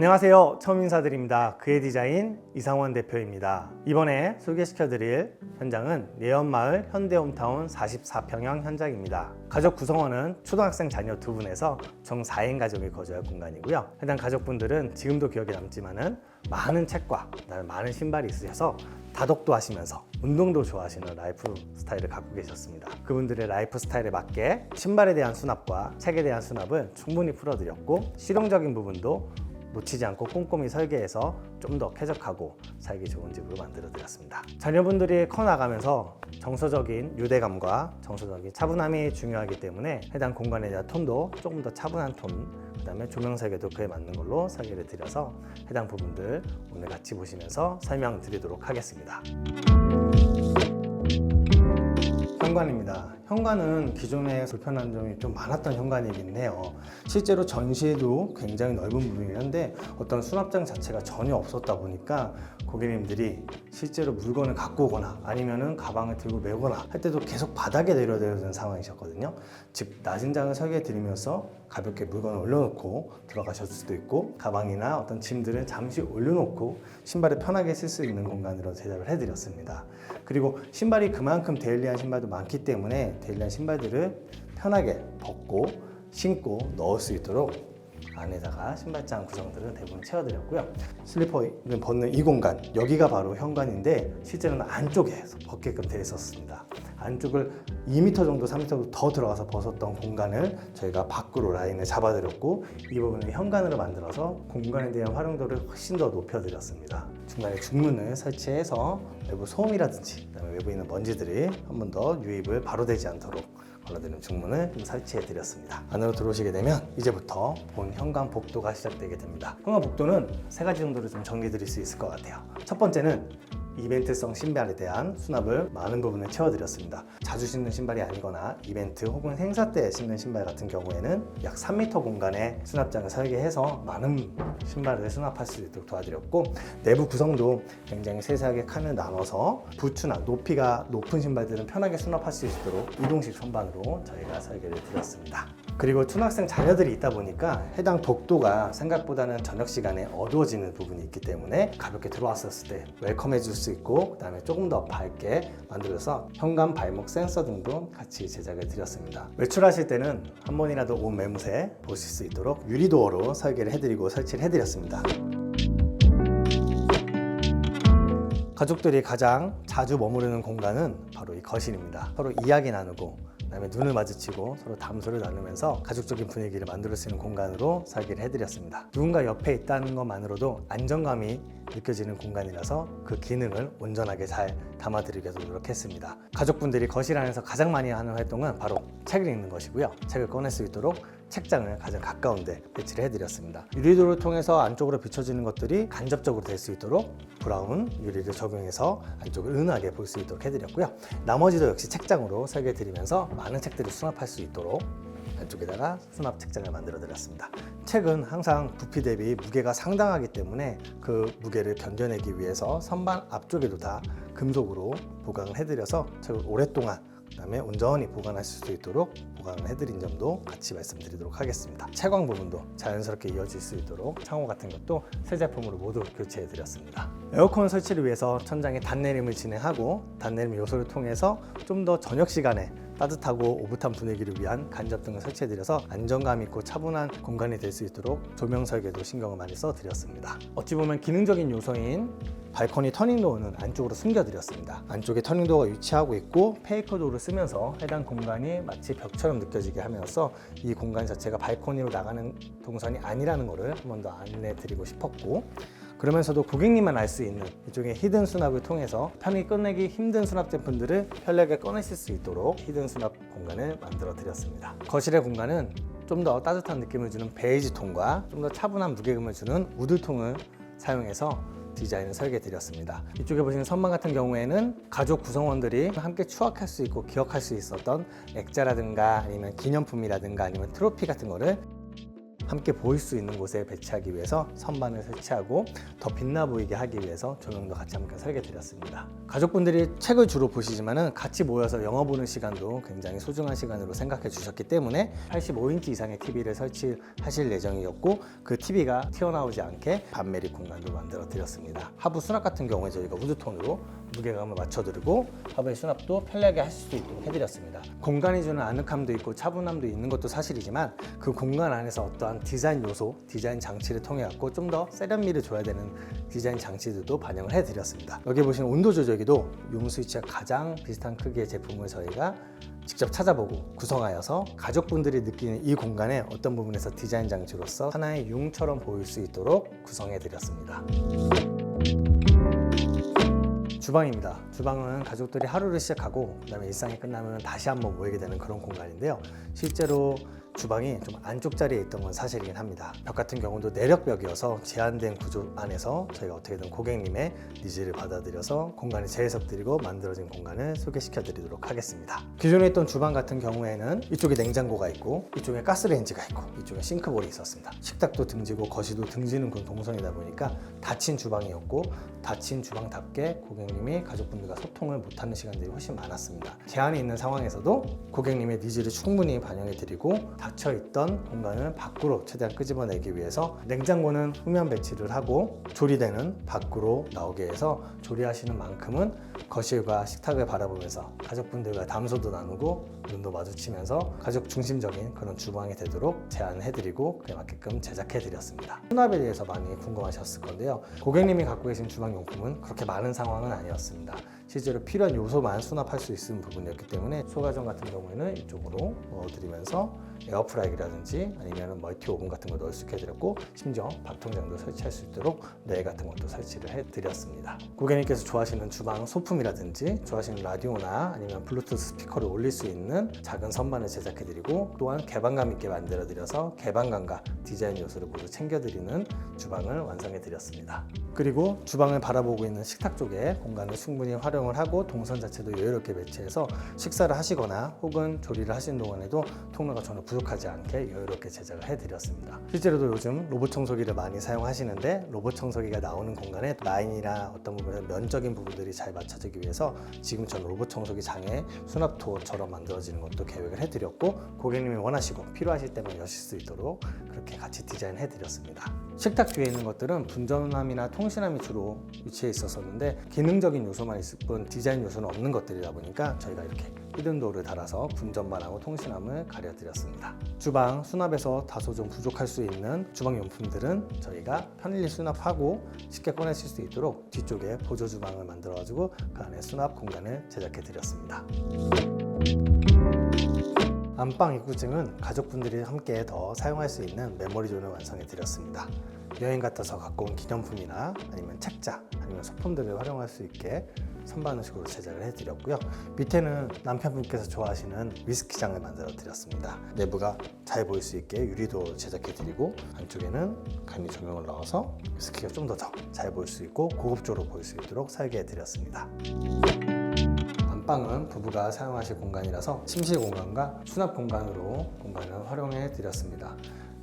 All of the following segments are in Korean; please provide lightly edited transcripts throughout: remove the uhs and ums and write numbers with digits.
안녕하세요. 처음 인사드립니다. 그의 디자인 이상원 대표입니다. 이번에 소개시켜드릴 현장은 내연마을 현대홈타운 44평형 현장입니다. 가족 구성원은 초등학생 자녀 2분에서 총 4인 가족이 거주할 공간이고요. 해당 가족분들은 지금도 기억에 남지만은 많은 책과 많은 신발이 있으셔서 다독도 하시면서 운동도 좋아하시는 라이프 스타일을 갖고 계셨습니다. 그분들의 라이프 스타일에 맞게 신발에 대한 수납과 책에 대한 수납을 충분히 풀어드렸고, 실용적인 부분도 놓치지 않고 꼼꼼히 설계해서 좀 더 쾌적하고 살기 좋은 집으로 만들어 드렸습니다. 자녀분들이 커나가면서 정서적인 유대감과 정서적인 차분함이 중요하기 때문에 해당 공간에 대한 톤도 조금 더 차분한 톤, 그 다음에 조명 설계도 그에 맞는 걸로 설계를 드려서 해당 부분들 오늘 같이 보시면서 설명드리도록 하겠습니다. 현관입니다. 현관은 기존에 불편한 점이 좀 많았던 현관이긴 해요. 실제로 전시도 굉장히 넓은 부분이긴 한데 어떤 수납장 자체가 전혀 없었다 보니까 고객님들이 실제로 물건을 갖고 오거나 아니면은 가방을 들고 메거나 할 때도 계속 바닥에 내려야 되는 상황이셨거든요. 즉 낮은 장을 설계해 드리면서 가볍게 물건을 올려놓고 들어가실 수도 있고, 가방이나 어떤 짐들은 잠시 올려놓고 신발을 편하게 쓸 수 있는 공간으로 제작을 해드렸습니다. 그리고 신발이 그만큼 데일리한 신발도 많기 때문에 데일리한 신발들을 편하게 벗고 신고 넣을 수 있도록 안에다가 신발장 구성들은 대부분 채워드렸고요. 슬리퍼를 벗는 이 공간, 여기가 바로 현관인데 실제로는 안쪽에 벗게끔 되어 있었습니다. 안쪽을 2m 정도, 3m 정도 더 들어가서 벗었던 공간을 저희가 밖으로 라인을 잡아드렸고, 이 부분을 현관으로 만들어서 공간에 대한 활용도를 훨씬 더 높여드렸습니다. 중간에 중문을 설치해서 외부 소음이라든지 그다음에 외부에 있는 먼지들이 한 번 더 유입을 바로 되지 않도록 걸러드는 중문을 설치해 드렸습니다. 안으로 들어오시게 되면 이제부터 본 현관 복도가 시작되게 됩니다. 현관 복도는 3가지 정도로 좀 정리 드릴 수 있을 것 같아요. 첫 번째는 이벤트성 신발에 대한 수납을 많은 부분을 채워드렸습니다. 자주 신는 신발이 아니거나 이벤트 혹은 행사 때 신는 신발 같은 경우에는 약 3m 공간의 수납장을 설계해서 많은 신발을 수납할 수 있도록 도와드렸고, 내부 구성도 굉장히 세세하게 칸을 나눠서 부츠나 높이가 높은 신발들은 편하게 수납할 수 있도록 이동식 선반으로 저희가 설계를 드렸습니다. 그리고 초등학생 자녀들이 있다 보니까 해당 복도가 생각보다는 저녁 시간에 어두워지는 부분이 있기 때문에 가볍게 들어왔었을 때 웰컴해 줄 수 있고, 그 다음에 조금 더 밝게 만들어서 현관 발목 센서 등도 같이 제작을 드렸습니다. 외출하실 때는 한 번이라도 옷 매무새 보실 수 있도록 유리도어로 설계를 해드리고 설치를 해드렸습니다. 가족들이 가장 자주 머무르는 공간은 바로 이 거실입니다. 서로 이야기 나누고 그다음에 눈을 마주치고 서로 담소를 나누면서 가족적인 분위기를 만들 수 있는 공간으로 설계를 해드렸습니다. 누군가 옆에 있다는 것만으로도 안정감이 느껴지는 공간이라서 그 기능을 온전하게 잘 담아드리려고 노력했습니다. 가족분들이 거실 안에서 가장 많이 하는 활동은 바로 책을 읽는 것이고요. 책을 꺼낼 수 있도록 책장을 가장 가까운 데 배치를 해드렸습니다. 유리도를 통해서 안쪽으로 비춰지는 것들이 간접적으로 될 수 있도록 브라운 유리를 적용해서 안쪽을 은하게 볼 수 있도록 해드렸고요. 나머지도 역시 책장으로 설계해드리면서 많은 책들을 수납할 수 있도록 안쪽에다가 수납 책장을 만들어 드렸습니다. 책은 항상 부피 대비 무게가 상당하기 때문에 그 무게를 견뎌내기 위해서 선반 앞쪽에도 다 금속으로 보강을 해드려서 책을 오랫동안 그다음에 온전히 보관하실 수 있도록 보강을 해드린 점도 같이 말씀드리도록 하겠습니다. 채광 부분도 자연스럽게 이어질 수 있도록 창호 같은 것도 새 제품으로 모두 교체해 드렸습니다. 에어컨 설치를 위해서 천장에 단내림을 진행하고, 단내림 요소를 통해서 좀 더 저녁 시간에 따뜻하고 오붓한 분위기를 위한 간접등을 설치해 드려서 안정감 있고 차분한 공간이 될 수 있도록 조명 설계도 신경을 많이 써 드렸습니다. 어찌 보면 기능적인 요소인 발코니 터닝도어는 안쪽으로 숨겨드렸습니다. 안쪽에 터닝도어가 위치하고 있고 페이커도어를 쓰면서 해당 공간이 마치 벽처럼 느껴지게 하면서 이 공간 자체가 발코니로 나가는 동선이 아니라는 것을 한 번 더 안내해 드리고 싶었고, 그러면서도 고객님만 알 수 있는 이쪽에 히든 수납을 통해서 편히 꺼내기 힘든 수납 제품들을 편리하게 꺼내실 수 있도록 히든 수납 공간을 만들어 드렸습니다. 거실의 공간은 좀 더 따뜻한 느낌을 주는 베이지 톤과 좀 더 차분한 무게감을 주는 우드통을 사용해서 디자인을 설계해 드렸습니다. 이쪽에 보시는 선반 같은 경우에는 가족 구성원들이 함께 추억할 수 있고 기억할 수 있었던 액자라든가 아니면 기념품이라든가 아니면 트로피 같은 거를 함께 보일 수 있는 곳에 배치하기 위해서 선반을 설치하고 더 빛나 보이게 하기 위해서 조명도 같이 함께 설계드렸습니다. 가족분들이 책을 주로 보시지만은 같이 모여서 영화 보는 시간도 굉장히 소중한 시간으로 생각해 주셨기 때문에 85인치 이상의 TV를 설치하실 예정이었고 그 TV가 튀어나오지 않게 반매립 공간도 만들어 드렸습니다. 하부 수납 같은 경우에 저희가 우드톤으로 무게감을 맞춰드리고 하부의 수납도 편리하게 하실 수 있도록 해드렸습니다. 공간이 주는 아늑함도 있고 차분함도 있는 것도 사실이지만 그 공간 안에서 어떠한 디자인 요소, 디자인 장치를 통해 갖고 좀 더 세련미를 줘야 되는 디자인 장치들도 반영을 해드렸습니다. 여기 보시는 온도 조절기도 용 스위치와 가장 비슷한 크기의 제품을 저희가 직접 찾아보고 구성하여서 가족분들이 느끼는 이 공간에 어떤 부분에서 디자인 장치로서 하나의 융처럼 보일 수 있도록 구성해 드렸습니다. 주방입니다. 주방은 가족들이 하루를 시작하고 그다음에 일상이 끝나면 다시 한번 모이게 되는 그런 공간인데요. 실제로 주방이 좀 안쪽 자리에 있던 건 사실이긴 합니다. 벽 같은 경우도 내력벽이어서 제한된 구조 안에서 저희가 어떻게든 고객님의 니즈를 받아들여서 공간을 재해석드리고 만들어진 공간을 소개시켜 드리도록 하겠습니다. 기존에 있던 주방 같은 경우에는 이쪽에 냉장고가 있고 이쪽에 가스레인지가 있고 이쪽에 싱크볼이 있었습니다. 식탁도 등지고 거실도 등지는 그런 동선이다 보니까 닫힌 주방이었고 닫힌 주방답게 고객님이 가족분들과 소통을 못하는 시간들이 훨씬 많았습니다. 제한이 있는 상황에서도 고객님의 니즈를 충분히 반영해 드리고 닫혀있던 공간을 밖으로 최대한 끄집어내기 위해서 냉장고는 후면 배치를 하고 조리대는 밖으로 나오게 해서 조리하시는 만큼은 거실과 식탁을 바라보면서 가족분들과 담소도 나누고 눈도 마주치면서 가족 중심적인 그런 주방이 되도록 제안해드리고 그에 맞게끔 제작해드렸습니다. 수납에 대해서 많이 궁금하셨을 건데요. 고객님이 갖고 계신 주방용품은 그렇게 많은 상황은 아니었습니다. 실제로 필요한 요소만 수납할 수 있는 부분이었기 때문에 소가전 같은 경우에는 이쪽으로 넣어드리면서 에어프라이기라든지 아니면 멀티 오븐 같은 거 넣을 수 있게 해드렸고 심지어 밥통장도 설치할 수 있도록 레일 같은 것도 설치를 해드렸습니다. 고객님께서 좋아하시는 주방 소품이라든지 좋아하시는 라디오나 아니면 블루투스 스피커를 올릴 수 있는 작은 선반을 제작해드리고 또한 개방감 있게 만들어드려서 개방감과 디자인 요소를 모두 챙겨드리는 주방을 완성해드렸습니다. 그리고 주방을 바라보고 있는 식탁 쪽에 공간을 충분히 활용을 하고 동선 자체도 여유롭게 배치해서 식사를 하시거나 혹은 조리를 하시는 동안에도 통로가 전혀 부족하지 않게 여유롭게 제작을 해드렸습니다. 실제로도 요즘 로봇 청소기를 많이 사용하시는데 로봇 청소기가 나오는 공간에 라인이나 어떤 부분에 면적인 부분들이 잘 맞춰지기 위해서 지금처럼 로봇 청소기 장에 수납토처럼 만들어지는 것도 계획을 해드렸고 고객님이 원하시고 필요하실 때만 여실 수 있도록 그렇게 같이 디자인 해드렸습니다. 식탁 뒤에 있는 것들은 분전함이나 통신함이 주로 위치해 있었는데 기능적인 요소만 있을 뿐 디자인 요소는 없는 것들이다 보니까 저희가 이렇게 히든도어를 달아서 분전만 하고 통신함을 가려드렸습니다. 주방 수납에서 다소 좀 부족할 수 있는 주방용품들은 저희가 편리 수납하고 쉽게 꺼내실 수 있도록 뒤쪽에 보조 주방을 만들어가지고 그 안에 수납 공간을 제작해드렸습니다. 안방 입구증은 가족분들이 함께 더 사용할 수 있는 메모리존을 완성해 드렸습니다. 여행 갔다서 갖고 온 기념품이나 아니면 책자 아니면 소품들을 활용할 수 있게 선반식으로 제작을 해드렸고요. 밑에는 남편분께서 좋아하시는 위스키장을 만들어 드렸습니다. 내부가 잘 보일 수 있게 유리도 제작해 드리고 안쪽에는 간이 조명을 넣어서 위스키가 좀 더 잘 보일 수 있고 고급적으로 보일 수 있도록 설계해 드렸습니다. 안방은 부부가 사용하실 공간이라서 침실 공간과 수납 공간으로 공간을 활용해 드렸습니다.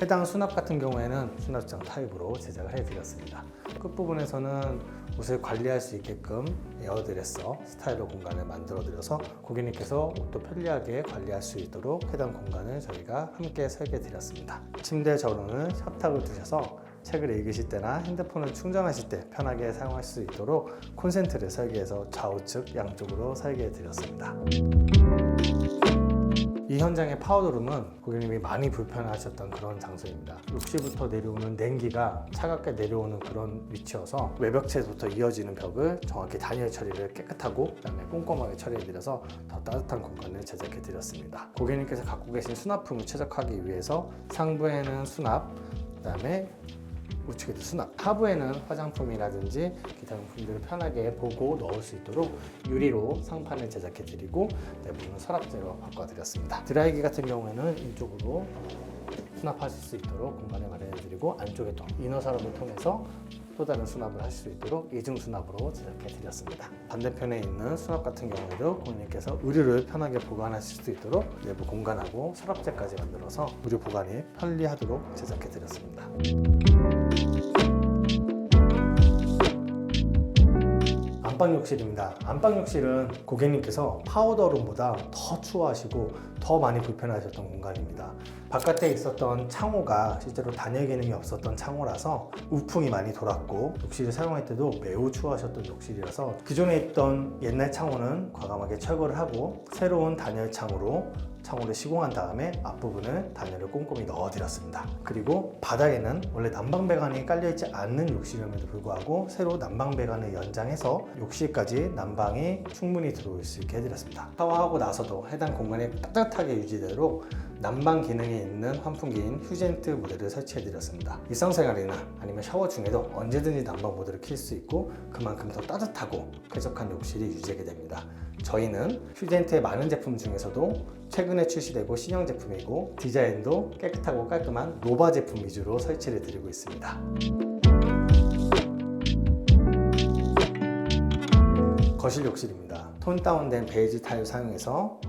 해당 수납 같은 경우에는 수납장 타입으로 제작을 해드렸습니다. 끝부분에서는 옷을 관리할 수 있게끔 에어드레서 스타일러 공간을 만들어드려서 고객님께서 옷도 편리하게 관리할 수 있도록 해당 공간을 저희가 함께 설계해드렸습니다. 침대 전원은 협탁을 두셔서 책을 읽으실 때나 핸드폰을 충전하실 때 편하게 사용할 수 있도록 콘센트를 설계해서 좌우측 양쪽으로 설계해 드렸습니다. 이 현장의 파우더룸은 고객님이 많이 불편하셨던 그런 장소입니다. 욕실부터 내려오는 냉기가 차갑게 내려오는 그런 위치여서 외벽체부터 이어지는 벽을 정확히 단열 처리를 깨끗하고 그다음에 꼼꼼하게 처리해드려서 더 따뜻한 공간을 제작해드렸습니다. 고객님께서 갖고 계신 수납품을 최적화하기 위해서 상부에는 수납, 그다음에 우측에도 수납, 하부에는 화장품이라든지 기타 용품들을 편하게 보고 넣을 수 있도록 유리로 상판을 제작해 드리고 내부는 서랍재로 바꿔드렸습니다. 드라이기 같은 경우에는 이쪽으로 수납하실 수 있도록 공간을 마련해 드리고 안쪽에 또 이너 서랍을 통해서 또 다른 수납을 하실 수 있도록 이중 수납으로 제작해 드렸습니다. 반대편에 있는 수납 같은 경우에도 고객님께서 의류를 편하게 보관하실 수 있도록 내부 공간하고 서랍재까지 만들어서 의류 보관이 편리하도록 제작해 드렸습니다. 안방 욕실입니다. 안방 욕실은 고객님께서 파우더룸보다 더 추워하시고 더 많이 불편하셨던 공간입니다. 바깥에 있었던 창호가 실제로 단열 기능이 없었던 창호라서 우풍이 많이 돌았고, 욕실을 사용할 때도 매우 추워하셨던 욕실이라서 기존에 있던 옛날 창호는 과감하게 철거를 하고 새로운 단열 창호를 시공한 다음에 앞부분을 단열을 꼼꼼히 넣어드렸습니다. 그리고 바닥에는 원래 난방 배관이 깔려있지 않는 욕실임에도 불구하고 새로 난방 배관을 연장해서 욕실까지 난방이 충분히 들어올 수 있게 해드렸습니다. 샤워하고 나서도 해당 공간이 따뜻하게 유지되도록 난방 기능이 있는 환풍기인 휴젠트 모델을 설치해드렸습니다. 일상생활이나 아니면 샤워 중에도 언제든지 난방 모드를 켤 수 있고 그만큼 더 따뜻하고 쾌적한 욕실이 유지하게 됩니다. 저희는 휴젠트의 많은 제품 중에서도 최근에 출시되고 신형 제품이고 디자인도 깨끗하고 깔끔한 노바 제품 위주로 설치를 드리고 있습니다. 거실 욕실입니다. 톤 다운된 베이지 타일 사용해서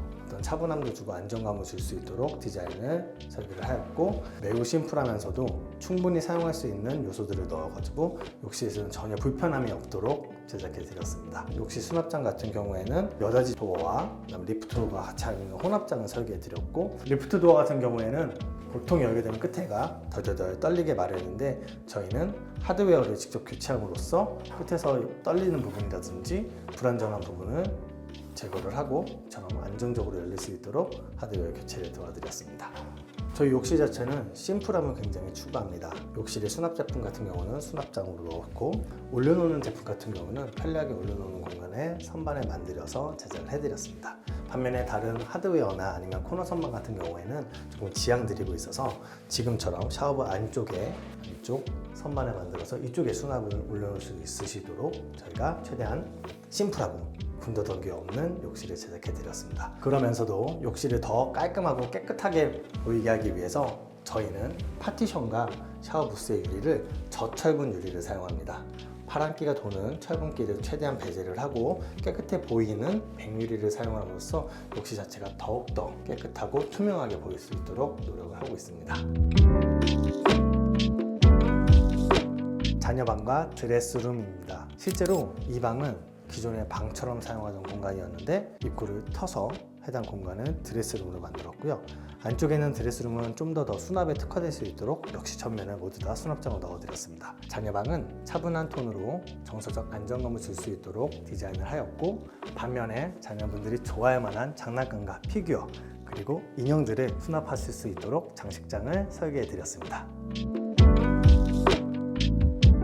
차분함도 주고 안정감을 줄 수 있도록 디자인을 설계를 하였고, 매우 심플하면서도 충분히 사용할 수 있는 요소들을 넣어가지고 욕실에서는 전혀 불편함이 없도록 제작해 드렸습니다. 욕실 수납장 같은 경우에는 여닫이 도어와 리프트 도어가 같이 있는 혼합장을 설계해 드렸고, 리프트 도어 같은 경우에는 보통 열게 되면 끝에가 덜덜덜 떨리게 마련인데 저희는 하드웨어를 직접 교체함으로써 끝에서 떨리는 부분이라든지 불안정한 부분을 제거를 하고 저처럼 안정적으로 열릴 수 있도록 하드웨어 교체를 도와드렸습니다. 저희 욕실 자체는 심플함을 굉장히 추구합니다. 욕실의 수납 제품 같은 경우는 수납장으로 넣었고, 올려놓는 제품 같은 경우는 편리하게 올려놓는 공간에 선반을 만들어서 제작을 해드렸습니다. 반면에 다른 하드웨어나 아니면 코너 선반 같은 경우에는 조금 지양 드리고 있어서 지금처럼 샤워부 안쪽 선반을 만들어서 이쪽에 수납을 올려놓을 수 있으시도록 저희가 최대한 심플하고 군더더기 없는 욕실을 제작해 드렸습니다. 그러면서도 욕실을 더 깔끔하고 깨끗하게 보이게 하기 위해서 저희는 파티션과 샤워 부스의 유리를 저철분 유리를 사용합니다. 파란기가 도는 철분기를 최대한 배제를 하고 깨끗해 보이는 백유리를 사용함으로써 욕실 자체가 더욱더 깨끗하고 투명하게 보일 수 있도록 노력을 하고 있습니다. 자녀방과 드레스룸입니다. 실제로 이 방은 기존의 방처럼 사용하던 공간이었는데 입구를 터서 해당 공간을 드레스룸으로 만들었고요. 안쪽에는 드레스룸은 좀 더 수납에 특화될 수 있도록 역시 전면을 모두 다 수납장을 넣어드렸습니다. 자녀방은 차분한 톤으로 정서적 안정감을 줄 수 있도록 디자인을 하였고, 반면에 자녀분들이 좋아할 만한 장난감과 피규어 그리고 인형들을 수납하실 수 있도록 장식장을 설계해 드렸습니다.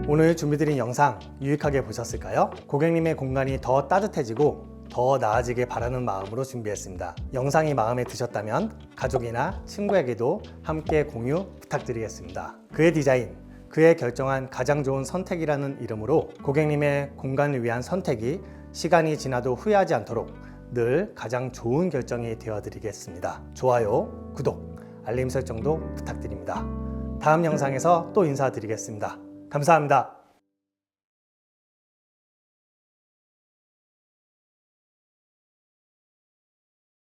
오늘 준비드린 영상 유익하게 보셨을까요? 고객님의 공간이 더 따뜻해지고 더 나아지길 바라는 마음으로 준비했습니다. 영상이 마음에 드셨다면 가족이나 친구에게도 함께 공유 부탁드리겠습니다. 그의 디자인, 그의 결정한 가장 좋은 선택이라는 이름으로 고객님의 공간을 위한 선택이 시간이 지나도 후회하지 않도록 늘 가장 좋은 결정이 되어드리겠습니다. 좋아요, 구독, 알림 설정도 부탁드립니다. 다음 영상에서 또 인사드리겠습니다. 감사합니다.